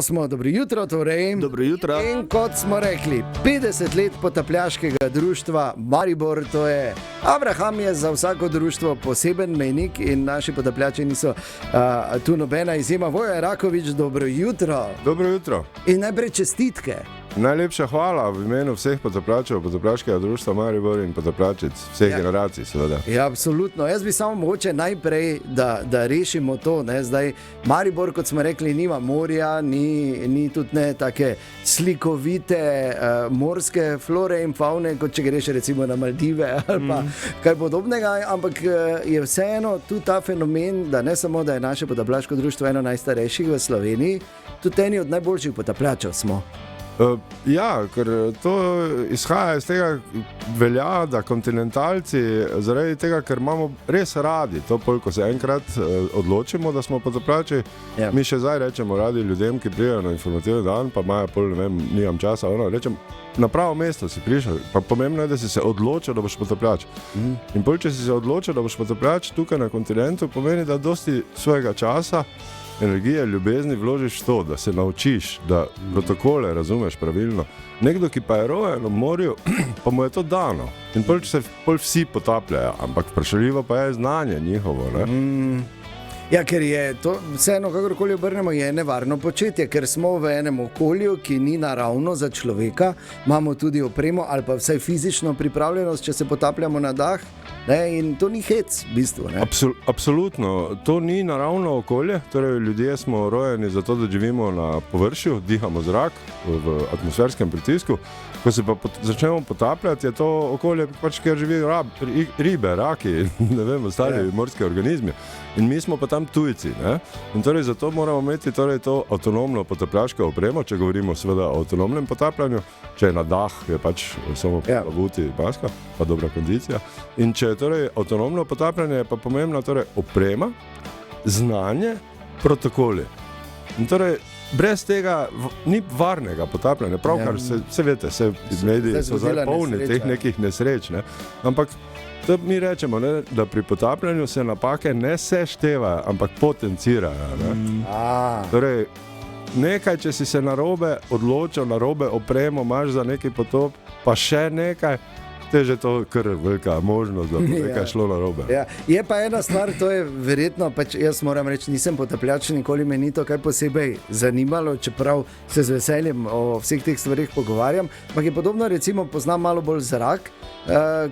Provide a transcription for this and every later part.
Smo, dobro jutro, torej. Dobro jutro. In kot smo rekli, 50 let potapljaškega društva Maribor, to je Abraham, je za vsako društvo poseben mejnik in naši potapljači niso tu nobena izjema. Voja Rakovič, dobro jutro. Dobro jutro. In najprej čestitke. Najlepša hvala v imenu vseh potapljačev, potapljaškega društva Maribor in potapljačic vseh generacij, seveda. Ja, absolutno. Jaz bi samo mogoče najprej, da rešimo to. Ne? Zdaj, Maribor, kot smo rekli, nima morja, ni tudi ne take slikovite morske flore in faune, kot če greš recimo na Maldive ali pa kaj podobnega, ampak je vseeno tu ta fenomen, da ne samo, da je naše potapljaško društvo eno najstarejših v Sloveniji, tudi eni od najboljših potapljačev smo. Ja, ker to izhaja iz tega, velja, da kontinentalci, zaradi tega, ker imamo res radi to, ko se enkrat odločimo, da smo potapljači, mi še zdaj rečemo radi ljudem, ki prijajo na informativni dan, pa imajo pol, ne vem, nimam časa, rečem, na pravo mesto si prišel, pa pomembno je, da si se odločil, da boš potapljač. In pol, če si se odločil, da boš potapljač tukaj na kontinentu, pomeni, da dosti svojega časa, energije, ljubezni vložiš v to, da se naučiš, da protokole razumeš pravilno. Nekdo, ki pa je rojen v morju, pa mu je to dano. In pol se vsi potapljajo, ampak vprašljivo pa je znanje njihovo. Ne? Ja, ker je to vseeno, kakorkoli obrnemo, je nevarno početje, ker smo v enem okolju, ki ni naravno za človeka, imamo tudi opremo ali pa vsaj fizično pripravljenost, če se potapljamo na dah. Ne, in to ni hec, v bistvu. Ne? Absolutno, to ni naravno okolje, torej ljudje smo rojeni zato, da živimo na površju, dihamo zrak v atmosferskem pritisku. Ko se pa začnemo potapljati, je to okolje, kjer živijo ribe, raki, ne vem, ostali morski organizmi. In mi smo pa tam tujci. Ne? In torej zato moramo imeti to avtonomno potapljaško opremo, če govorimo seveda o avtonomnem potapljanju, če je na dah, je pač samo plavuti maska, pa dobra kondicija. In če je torej avtonomno potapljanje, je pa pomembna torej oprema, znanje, protokoli. In torej brez tega ni varnega potapljanja, pravkar se veste, mediji so zdaj polni teh nekih nesreč, ne? Ampak to mi rečemo, ne, da pri potapljanju se napake ne seštevajo, ampak potencirajo. Torej, nekaj, če si se narobe odločil, narobe opremo imaš za neki potop, pa še nekaj, to je že to kar velika možnost, da bo nekaj šlo narobe. Ja. Je pa ena stvar, to je verjetno, pač jaz moram reči, nisem potapljač, nikoli me ni to kaj posebej zanimalo, čeprav se z veseljem o vseh teh stvarih pogovarjam, ampak je podobno, recimo, poznam malo bolj zrak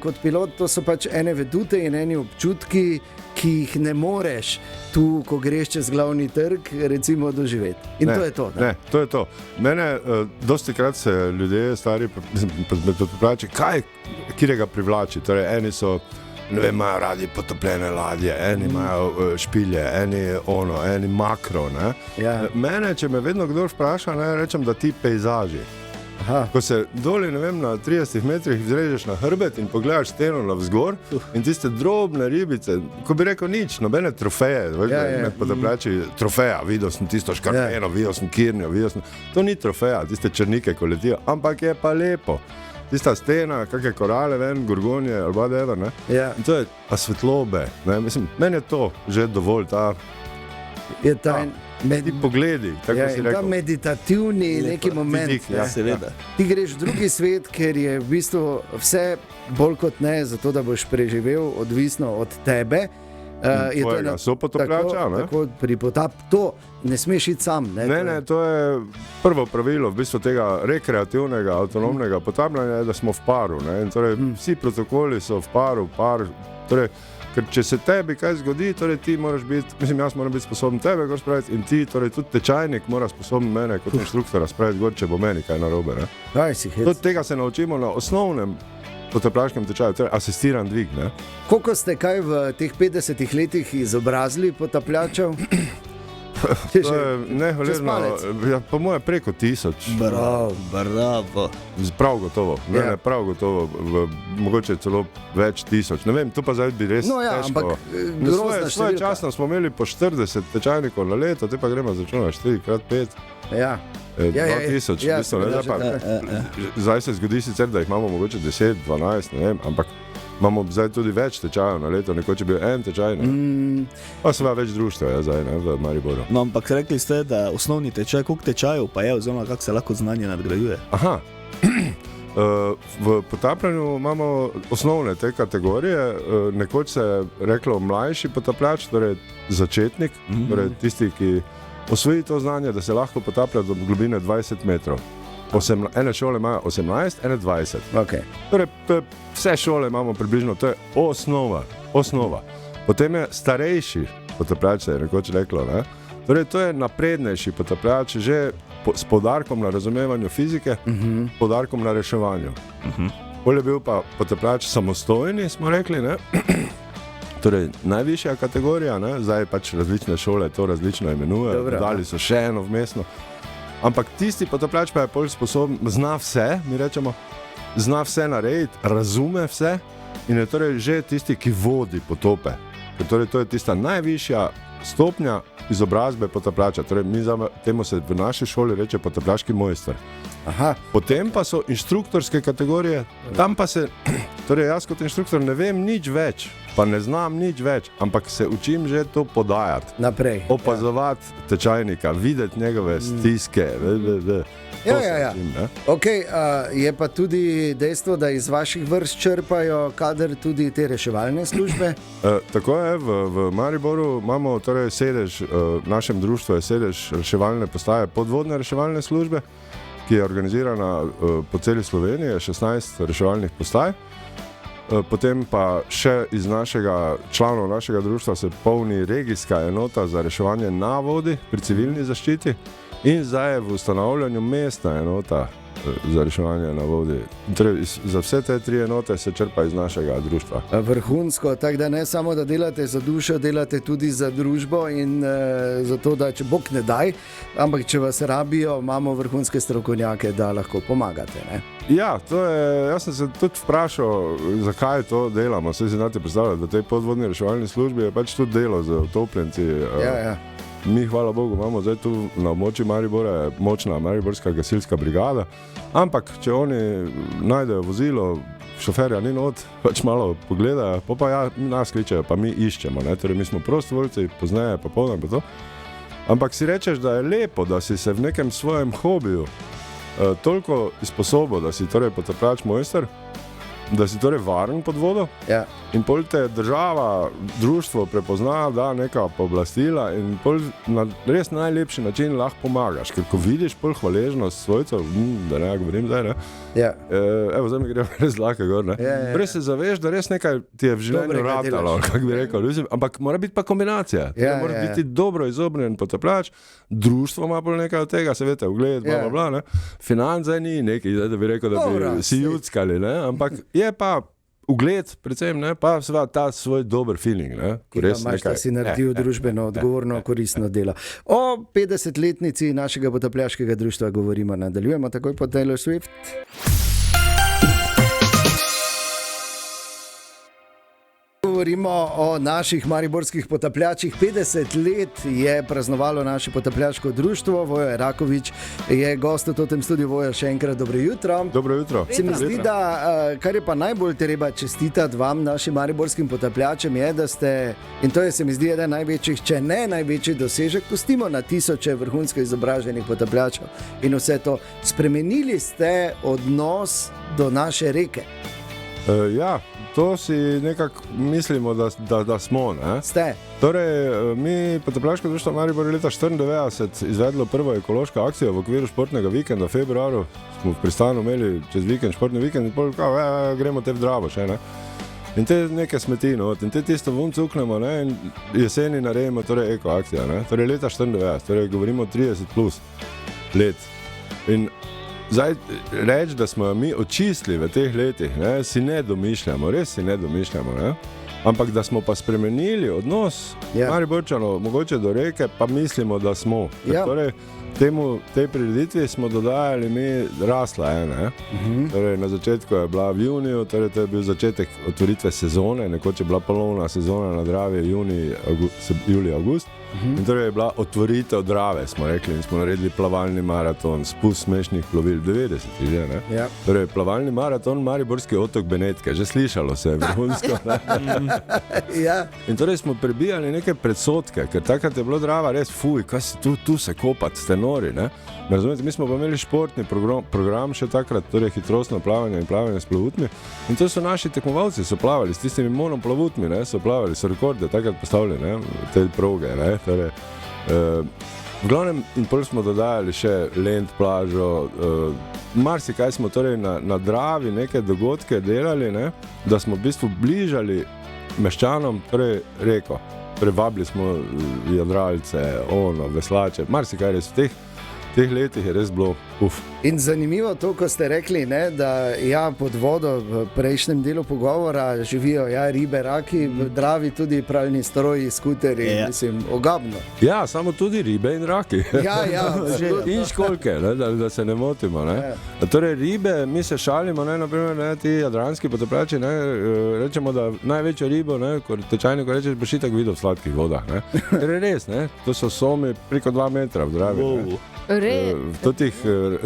kot pilot, to so pač ene vedute in eni občutki, ki jih ne moreš tu, ko greš čez glavni trg, recimo doživeti. In to je to. Ne, to je to. Mene, dosti krat se ljudje, stari potapljači, kje ga privlači? Torej, eni so, ne vem, imajo radi potopljene ladje, eni imajo špilje, eni makro. Ne? Ja. Mene, če me vedno kdo vpraša, ne, rečem, da ti pejzaži. Ko se doli, ne vem, na 30 metrih vzrežeš na hrbet in pogledaš steno navzgor in tiste drobne ribice, ko bi rekel nič, nobene trofeje, med potapljači trofeja, videl sem tisto škarpeno, videl sem kirnjo, to ni trofeja, tiste črnike, ko letijo, ampak je pa lepo. Tista stena, kakšne korale, gorgonje ali whatever, ne? In to je pa svetlobe, ne? Mislim, meni je to že dovolj, ti pogledi, tako si rekel. Ta meditativni neki moment. Seveda. Ti greš v drugi svet, ker je v bistvu vse bolj kot ne, zato da boš preživel, odvisno od tebe. Tvojega sopotapljača, ne? Tako pri to ne smeš iti sam. Ne, to je prvo pravilo v bistvu tega rekreativnega, avtonomnega potapljanja, da smo v paru. Ne? In torej, vsi protokoli so v paru, torej, ker če se tebi kaj zgodi, torej ti moraš biti, jaz moram biti sposoben tebe gor spraviti in ti, torej tudi tečajnik mora sposoben mene kot inštruktora spraviti gor, če bo meni kaj narobe. Tega se naučimo na osnovnem potapljaškem tečaju, torej asistiran dvig. Ne? Koliko ste kaj v teh 50 letih izobrazili potapljačev? To je neholerno, po moje preko 1000. Bravo. Prav gotovo, prav gotovo, mogoče celo več 1000. Ne vem, to pa zdaj bi res težko. Svoje časno smo imeli po 40 tečajnikov na leto, te pa gremo začunati 4x5. 2000, zdaj se zgodi sicer, da jih imamo mogoče 10, 12, ne vem, ampak Imamo zdaj tudi več tečajev na leto, nekoč je bil en tečaj, ne? Pa seveda več društva je zdaj, ne, v Mariboru. No, ampak rekli ste, da je osnovni tečaj, koliko tečajev pa je, oziroma kako se lahko znanje nadgrajuje? Aha, v potapljanju imamo osnovne te kategorije, nekoč se je reklo mlajši potapljač, torej začetnik, torej tisti, ki osvoji to znanje, da se lahko potaplja do globine 20 metrov. Ene šole imajo 18, ene 20. Okay. Torej, vse šole imamo približno, to je osnova. Potem je starejši potapljač, se je nekoč reklo, ne? Torej, to je naprednejši potapljač, že s poudarkom na razumevanju fizike, poudarkom na reševanju. Bolje bil pa potapljač samostojni, smo rekli, ne? Torej, najvišja kategorija, ne? Zdaj pač različne šole to različno imenujejo, dodali so še eno vmesno. Ampak tisti potapljač pa je bolj sposoben, zna vse, mi rečemo, zna vse narediti, razume vse in je torej že tisti, ki vodi potope. Torej, to je tista najvišja stopnja izobrazbe potapljača. Torej, temu se v naši šoli reče potapljaški mojster. Aha. Potem pa so inštruktorske kategorije, tam pa se, torej jaz kot inštruktor ne vem nič več, pa ne znam nič več, ampak se učim že to podajati. Naprej. Opazovati tečajnika, videti njegove stiske. Ja. Okay, je pa tudi dejstvo, da iz vaših vrst črpajo kader tudi te reševalne službe? Tako je, v Mariboru imamo torej sedež, v našem društvu je sedež reševalne postaje, podvodne reševalne službe, ki je organizirana po celi Sloveniji, 16 reševalnih postaj. Potem pa še iz članov našega društva se polni regijska enota za reševanje na vodi pri civilni zaščiti in zdaj je v ustanavljanju mestna enota za reševanje na vodi. Torej, za vse te 3 enote se črpa iz našega društva. Vrhunsko, tako da ne samo, da delate za dušo, delate tudi za družbo in za to, da če Bog ne daj, ampak če vas rabijo, imamo vrhunske strokovnjake, da lahko pomagate, ne? Ja, jaz sem se tudi vprašal, zakaj to delamo. Saj si znate predstavljati, da v tej podvodni reševalni službi je pač tudi delo z utopljenci. Ja. Mi, hvala Bogu, imamo zdaj tu na območju Maribora močna mariborska gasilska brigada, ampak če oni najdejo vozilo, šoferja ni not, pač malo pogledajo, pa ja, nas kličejo, pa mi iščemo, ne? Torej, mi smo prostovoljci, pozneje, pa polno pa to. Ampak si rečeš, da je lepo, da si se v nekem svojem hobiju toliko izposobil, da si torej potapljač mojster, da si torej varen pod vodo, ja. In pol te država, društvo prepozna, da neka pooblastila in pol na res najlepši način lahko pomagaš, ker ko vidiš pol hvaležnost svojcev, da ne govorim zdaj, ne? Ja. Evo, zdaj mi gre res zlake gor, ne? Ja. Prej se zaveš, da res nekaj ti je v življenju ratalo, kako bi rekel, ampak mora biti pa kombinacija. Mora biti dobro izobražen potapljač, društvo ima pol nekaj od tega, se veste, ugled, bla, ne? Finance ni nekaj, da bi rekel, da bi si juckali, ne? Ampak je pa ugled, predvsem, ne, pa seveda ta svoj dober feeling, ne, ki ga imaš, da si naredil družbeno, odgovorno, koristno delo. O 50-letnici našega potapljaškega društva govorimo, nadaljujemo takoj po Taylor Swift. Govorimo o naših mariborskih potapljačih. 50 let je praznovalo naše potapljaško društvo. Vojo Erakovič je gost v tem studiu. Vojo, še enkrat dobro jutro. Dobro jutro. Se mi zdi, da kar je pa najbolj treba čestitati vam, našim mariborskim potapljačem, je, da ste, in to je, se mi zdi, eden največjih, če ne največji dosežek, pustimo na tisoče vrhunsko izobraženih potapljačev in vse to, spremenili ste odnos do naše reke. Ja, to si nekako mislimo, da smo, ne? Ste. Torej, mi potapljaško društvo Maribor je leta 1994 izvedlo prvo ekološko akcijo v okviru športnega vikenda v februaru. Smo v Pristanu imeli čez vikend športni vikend in pol, gremo te v Dravo še, ne? In te neke smeti, no, in te tisto vun cuknemo, ne, in jeseni naredimo torej eko akcijo, ne? Torej leta 1994, torej govorimo 30 plus let. In zdaj, reči, da smo mi očistili v teh letih, ne, si ne domišljamo, res si ne domišljamo, ne? Ampak da smo pa spremenili odnos Mariborčanov, mogoče do reke, pa mislimo, da smo. Ja. Torej, tej prireditvi smo dodajali mi rasla, ne? Torej, na začetku je bila v juniju, torej to je bil začetek otvoritve sezone, nekoč je bila polovna sezona na Dravi, julij, august. In torej je bila otvoritev Drave, smo rekli, in smo naredili plavalni maraton, spust smešnih plovil, 90 je, ne? Ja. Torej, plavalni maraton, Mariborski otok Benetke, že slišalo se je vrhunsko, ne? Ja. In torej smo prebijali neke predsodke, ker takrat je bilo Drava res, fuj, kaj si tu se kopati, ste nori, ne? Razumete, mi smo pa imeli športni program še takrat, torej hitrostno plavanje in plavanje s plovutmi. In to so naši tekmovalci, so plavali s tistimi monoplovutmi, ne, so plavali, so rekorde takrat postavili, ne, te proge, ne, torej. V glavnem, in pol smo dodajali še Lent plažo, marsikaj smo torej na Dravi neke dogodke delali, ne, da smo v bistvu bližali meščanom, torej reko. Prevabili smo jadralce, veslače, marsikaj res v teh letih je res bilo uf. In zanimivo to, ko ste rekli, ne, da ja, pod vodo v prejšnjem delu pogovora živijo ribe, raki, v Dravi tudi pralni stroji, skuteri, mislim, ogabno. Ja, samo tudi ribe in raki. Ja, in školjke, ne, da se ne motimo. Ne. Ja. Torej ribe, mi se šalimo, ne, naprimer, ne, ti jadranski potapljači, ne, rečemo, da največjo ribo, ne, tečajno, ko rečeš, boš itak videl v sladkih vodah. Ne. Ker je res, ne, to so somi preko 2 metra v Dravi. Ne. V totih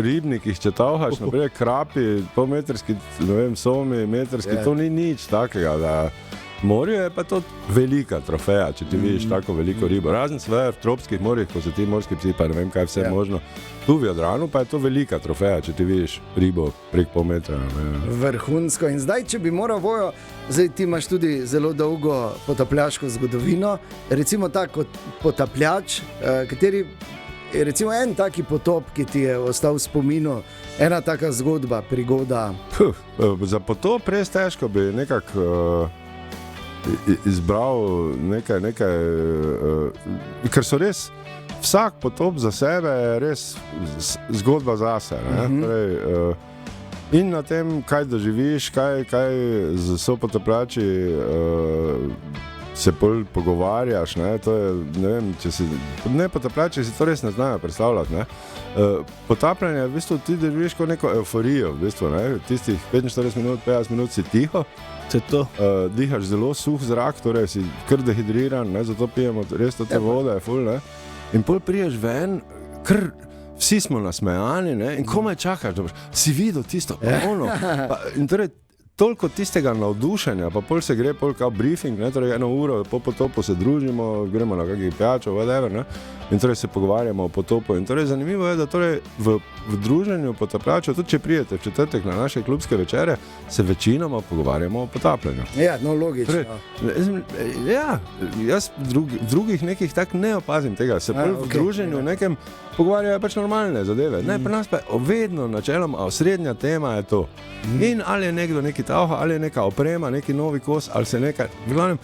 ribnikih, če tavhaš, naprej krapi, polmetrski, ne vem, somi, metrski, to ni nič takega, da morje je pa to velika trofeja, če ti vidiš tako veliko ribo. Razen sve v tropskih morjih, ko so ti morski psi, pa ne vem kaj vse možno. Tu v Jadranu pa je to velika trofeja, če ti vidiš ribo prek pol metra. Vrhunsko. In zdaj, če bi moral Vojo, zdaj ti imaš tudi zelo dolgo potapljaško zgodovino, recimo tako potapljač, kateri recimo en taki potop, ki ti je ostal v spominu, ena taka zgodba, prigoda. Za potop res težko bi nekako izbral nekaj, ker so res, vsak potop za sebe je res zgodba zase. Torej, in na tem, kaj doživiš, kaj z sopotapljači se bolj pogovarjaš, ne, to je, ne vem, če si, ne potapljači si to res ne znajo predstavljati, ne. Potapljanje, v bistvu ti doživiš kot neko euforijo, v bistvu, ne, tistih 45 minut, 50 minut si tiho, dihaš zelo suh zrak, torej si kar dehidriran, ne, zato pijemo res te vode, ful, ne, in pol priješ ven, kar vsi smo nasmejani, ne, in komaj čakaš, da boš si videl tisto, in torej toliko tistega navdušenja, pa pol se gre pol kao briefing, ne, torej 1 uro po potopu se družimo, gremo na kakih pijačo, whatever, ne, in torej se pogovarjamo o potopu. In torej zanimivo je, da torej v druženju potapljačev, tudi če prijete v četrtek na naše klubske večere, se večinoma pogovarjamo o potapljanju. Ja, no logično. Torej, ja, jaz drugih nekih tak ne opazim tega, se pol v druženju nekem pogovarjajo pač normalne zadeve. Ne, pri nas pa vedno načeloma osrednja tema je to. In ali je nekdo neki tavha, ali je neka oprema, neki novi kos, ali se nekaj, v glavnem,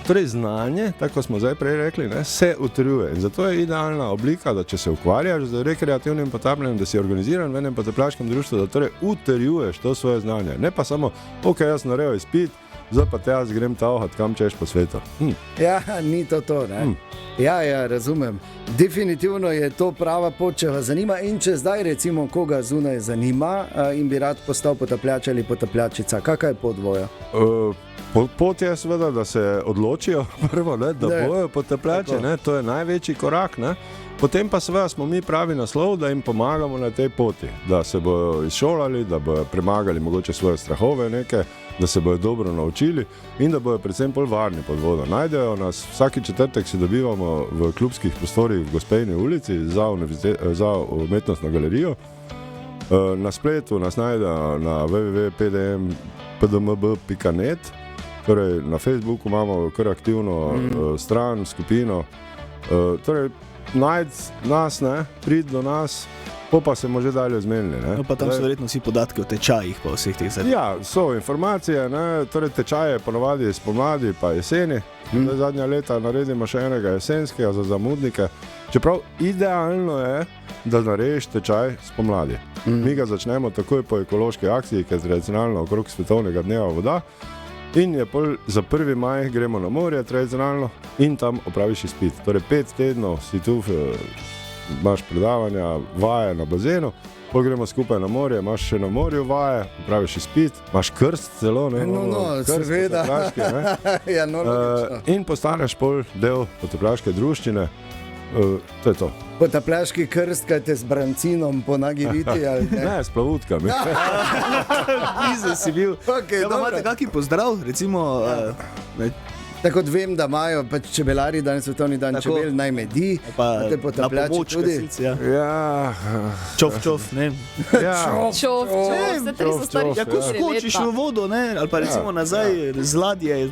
torej znanje, tako smo zdaj prej rekli, ne, se utrjuje. In zato je idealna oblika, da če se ukvarjaš z rekreativnim potapljanjem, da si organiziran v enem potapljaškem društvu, da torej utrjuješ to svoje znanje. Ne pa samo, jaz naredil izpit, zdaj pa te jaz grem tavhat, kam češ po svetu. Ja, ni to, ne. Ja, razumem. Definitivno je to prava pot, če vas zanima, in če zdaj recimo koga zunaj zanima in bi rad postal potapljač ali potapljačica, kakaj je pot Voja? Pot je seveda, da se odločijo prvo, ne, da bojo potapljači, ne, to je največji korak, ne. Potem pa seveda smo mi pravi naslov, da jim pomagamo na tej poti, da se bojo izšolali, da bojo premagali mogoče svoje strahove neke, da se bojo dobro naučili in da bojo predvsem bolj varni pod vodo. Najdejo nas, vsaki četrtek se dobivamo v klubskih prostorih v Gospejni ulici za umetnostno galerijo. Na spletu nas najdejo na www.pdmb.net, torej na Facebooku imamo kar aktivno stran, skupino, torej najdi nas, ne, pridi do nas, pa se bomo že dalje zmenili. Ne. No, pa tam so verjetno vsi podatki o tečajih pa vseh teh zadnjih. Ja, so informacije, ne, torej tečaje ponovadi spomladi pa jeseni. Zadnja leta naredimo še enega jesenskega za zamudnike. Čeprav idealno je, da narediš tečaj spomladi. Mi ga začnemo takoj po ekološki akciji, ki je tradicionalno okrog svetovnega dneva voda. In je pol za 1. maj gremo na morje tradicionalno in tam opraviš izpit. Torej 5 tednov si tu imaš predavanja, vaje na bazenu, pol gremo skupaj na morje, imaš še na morju vaje, praviš izpit, imaš krst celo, ne? Krst seveda. potapljaški, ne? Ja, no, logično. In postaneš pol del potapljaške druščine, to je to. Potapljaški krst, kaj te z brancinom po nagi viti, ali ne? Ne, s plavutkami. Blizu si bil. Okej, Ja, pa dobro. imate kakšen pozdrav, recimo, Tako kot vem, da imajo pač čebelari danes svetovni dan Tako. čebel, naj medi, pa te na potapljači pomoč tudi. gasilci, ja. Ja, Čov, ne. ja. Čov, vse tri so stari Ja, ko 4 skočiš v vodo, ne, ali pa recimo nazaj z ladje.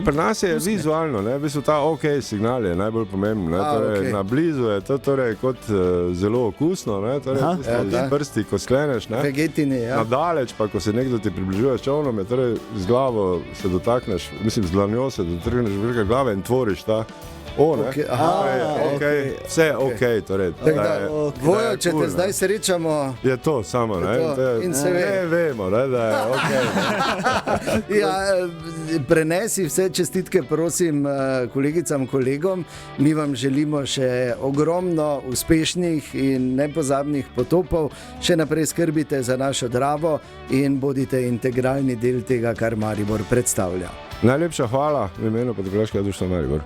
Pri nas je vizualno, ne, v bistvu ta OK signal je najbolj pomemben. Ne, torej, okej. Na blizu je to torej kot zelo okusno, ne, torej, Aha. tisto Ja, z prsti, ko skleneš. Ne. Vegetini, ja. Na daleč pa, ko se nekdo ti približuje s čovnom, je torej z glavo se dotakneš, mislim, z dlanjo se dotakneš vrha glave in tvoriš ta O, ne? Okej, aha, Okay, vse je ok, torej. Tako da, Vojo, če te cool, zdaj srečamo, je to samo, ne? to. In se ve. Ne vemo, ne, da je ok. ja, prenesi vse čestitke, prosim, kolegicam, kolegom. Mi vam želimo še ogromno uspešnih in nepozabnih potopov. Še naprej skrbite za našo Dravo in bodite integralni del tega, kar Maribor predstavlja. Najlepša hvala v imenu Potapljaškega društva Maribor.